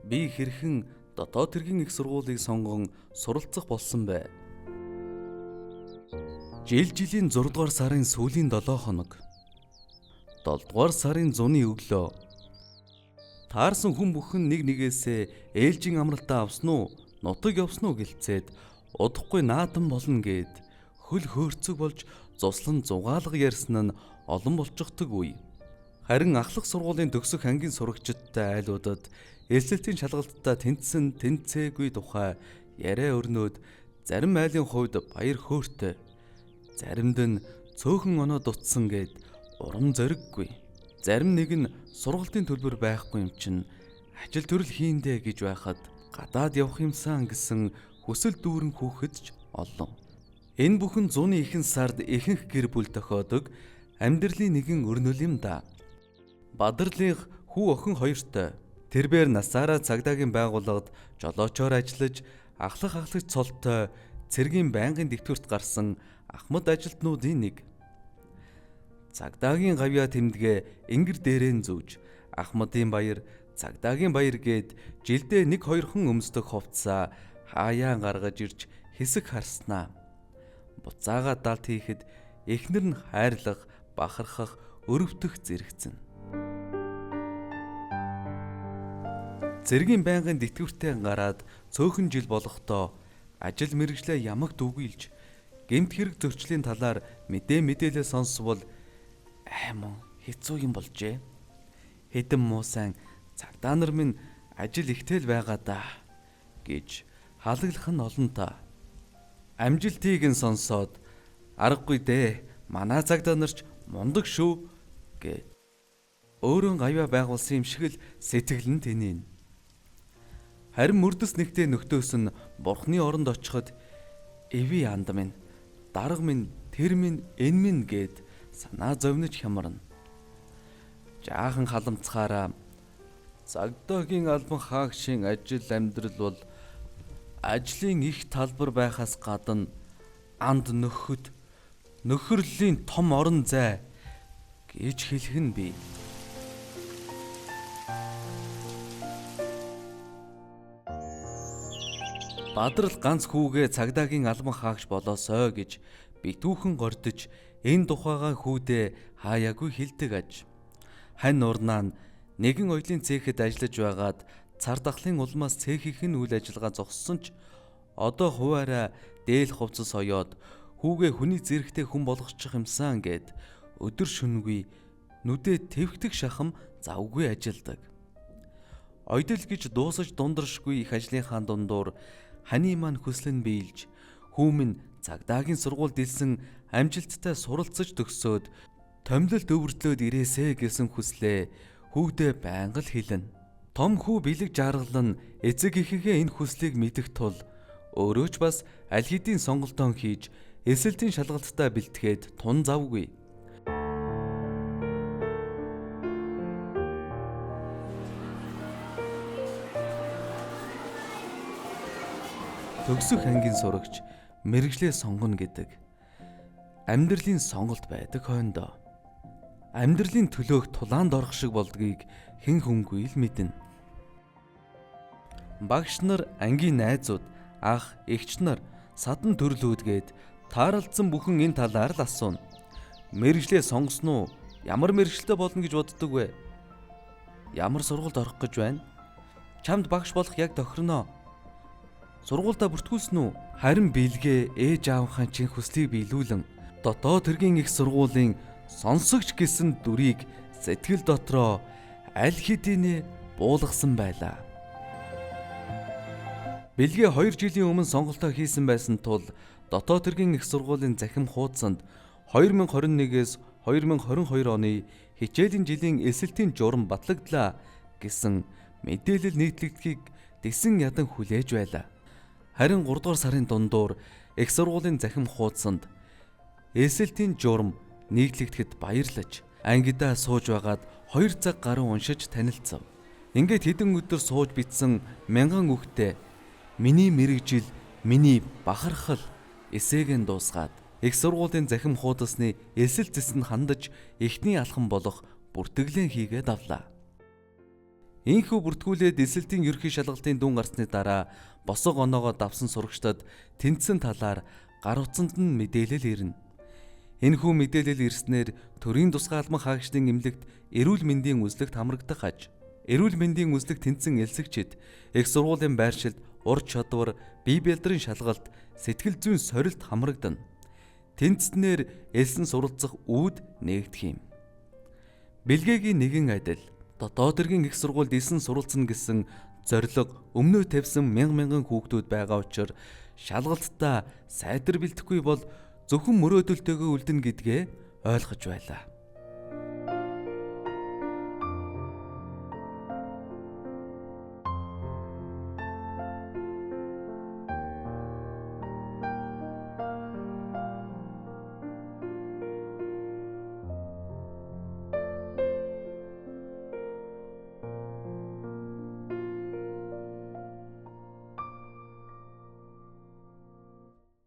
Би хэрхэн дотоод хэргийн их сургуулийг сонгон суралцах болсон бэ? Жилийн 6 дугаар сарын сүүлийн 7 хоног. 7 дугаар сарын зуны өглөө. Таарсан хүн бүхэн нэг нэгээсээ ээлжийн амралтаа авсан уу, нутаг явсан уу гэлцээд удахгүй наатан болно гэд хөл хөөрцөг болж зуслан зугаалга ярьсан нь олон болчихдог үе. Харин ахлах сургуулийн төгсөх ангийн сурагчидтай айлуудад эсэлтийн шалгалтаа тэнцээгүй тухай яриа өрнөд зарим айлын хувьд баяр хөөртэй, заримд нь цөөхөн оноо дутсан гэд урам зориггүй. Зарим нэг нь сургалтын төлбөр байхгүй юм чинь ажил төрөл хийндэ гэж байхад гадаад явах юмсан гэсэн хүсэл дүүрэн хүүхэд ч олон. Энэ бүхэн зуны ихэнх сард ихэнх гэр бүл тохиодог амьдралын нэгэн өрнөл юм да. Бадарлын хүү охин хоёртой. Тэрбээр насаараа цагдаагийн байгууллагад жолоочоор ажиллаж, ахлагч цолтой цэргийн байнгын дэвтгүрт гарсан ахмад ажилтнуудын нэг. Цагдаагийн гавьяа тэмдгээ ингэр дээрэн зүүж, ахмадын баяр, цагдаагийн баяр гээд жилдээ 1-2 хон өмсдөх хувцаа хаяан гаргаж ирж хэсэг харснаа. Буцаага далд хийхэд эхнэр нь хайрлах, бахархах, өрөвдөх зэрэгцэн. Цэргийн байнгын дэвтгүртээ гараад цөөхөн жил болохдоо ажил мэргэжлээ ямагт үгийлж, гэмт хэрэг зөрчлийн талаар мэдээлэл сонсвол айман хэцүү юм болжээ. Хэдэн муусан цагдаа нар минь ажил ихтэл байгаа да гэж халаглах нь олонтаа. Амжилтыг нь сонсоод аргагүй дээ, манай цагдаа нарч мундаг шүү гэд өөрөө гавьяа байгуулсан юм шиг л сэтгэл нь тэнийн. Харин мөрдөс нэгтээ нөхдөөс нь бурхны оронд очиход эви анд минь, дарга минь, тэр минь, энэ минь гэд санаа зовниж хямарна. Жаахан халамцахаараа цагдаагийн албан хаагчийн ажил амьдрал бол ажлын их талбар байхаас гадна анд нөхөрлөлийн том орон зай гэж хэлэх нь бий. Бадрал ганц хүүгээ цагдаагийн албан хаагч болоосой гэж битүүхэн гордож энэ тухайгаа хүүдээ хаяагүй хэлдэг аж. Хань нурнаа нэгэн оёлын цехэд ажиллаж байгаад цар тахлын улмаас цехийнхэн үйл ажиллагаа зогссон ч одоо хуваараа дээл хувцас оёод хүүгээ хүний зэрэгтэй хүн болгочих юмсан гэд өдөр шөнөгүй нүдэ твхдэг шахам завгүй ажилдаг. Ойдол гэж дуусаж дундаршгүй их ажлынхаа дундуур ханы маань хүслэн биелж, хүүмэн цагдаагийн сургууль дэлсэн амжилттай суралцаж төгсөөд томилолт өвөртлөөд ирээсэ гэсэн хүслээ хүүдээ байнга л хэлнэ. Том хүү бэлэг жаргалан эцэг эхийнхээ энэ хүслийг мэдэх тул өөрөө ч бас аль хэдийн сонголтоо хийж эсэлтийн шалгалтаа бэлтгээд тун завгүй. Төгсөх ангийн сурагч мэргэжлээ сонгоно гэдэг амьдралын сонголт байдаг хойндоо. Амьдралын төлөөх тулаанд орох шиг болдгийг хэн хүнгүй л мэднэ. Багш нар, ангийн найзууд, ах, эгч нар, садан төрлүүдгээд тааралдсан бүхэн энэ талаар л асууна. Мэргэжлээ сонгосон уу? Ямар мэргэжилтэй болно гэж боддог вэ? Ямар сургуульд орох гэж байна? Чамд багш болох яг тохирноо. Сургуультай бүртгүүлсэн үү? Харин биелгээ ээж аавынхаа чин хүслийг биелүүлэн дотоод хэргийн их сургуулийн сонсогч гэсэн дүрийг сэтгэл дотроо аль хэдийнэ буулгасан байлаа. Бэлгээ 2 жилийн өмнө сонголтоо хийсэн байсан тул дотоод хэргийн их сургуулийн захим хуудсанд 2021-ээс 2022 оны хичээлийн жилийн эсэлтийн журам батлагдлаа гэсэн мэдээлэл нийтлэгдэхийг тэсэн ядан хүлээж байлаа. Харин 3 дугаар сарын дундуур их сургуулийн захим хуудсанд эсэлтийн журам нийтлэгдэхэд баярлаж ангидаа сууж байгаад 2 цаг гаруй уншиж танилцав. Ингээд хэдэн өдөр сууж битсэн мянган үгтэй миний мэрэгжил, миний бахархал эсээг нь дуусгаад их сургуулийн захим хуудасны эсэл зэсэнд хандаж эхний алхам болох бүртгэлэн хийгээд авлаа. Ийхүү бүртгүүлээд эсэлтийн ерхий шалгалтын дүн гарсны дараа босго оноогоо давсан сурагчдад тэнцсэн талаар гар утсанд нь мэдээлэл ирнэ. Энэхүү мэдээлэл ирснээр төрийн тусгай албан хаагчдын эмнэлэгт эрүүл мэндийн үзлэгт хамрагдах аж, эрүүл мэндийн үзлэгт тэнцсэн элсэгчид, их сургуулийн байршилд ур чадвар, бие бэлдрийн шалгалт, сэтгэл зүйн сорилт хамрагдана. Тэнцснээр элсэн суралцах үүд нээгдэх юм. Бэлгээгийн нэгэн адил дотоод иргэн их сургуульд элсэн суралцна гэсэн зорилго өмнөө тавьсан мянган хүүхдүүд байгаа учраас шалгалтаа сайтар бэлтгэхгүй бол зөвхөн мөрөөдөлтөөгөө үлдэнэ гэдгээ ойлгож байлаа.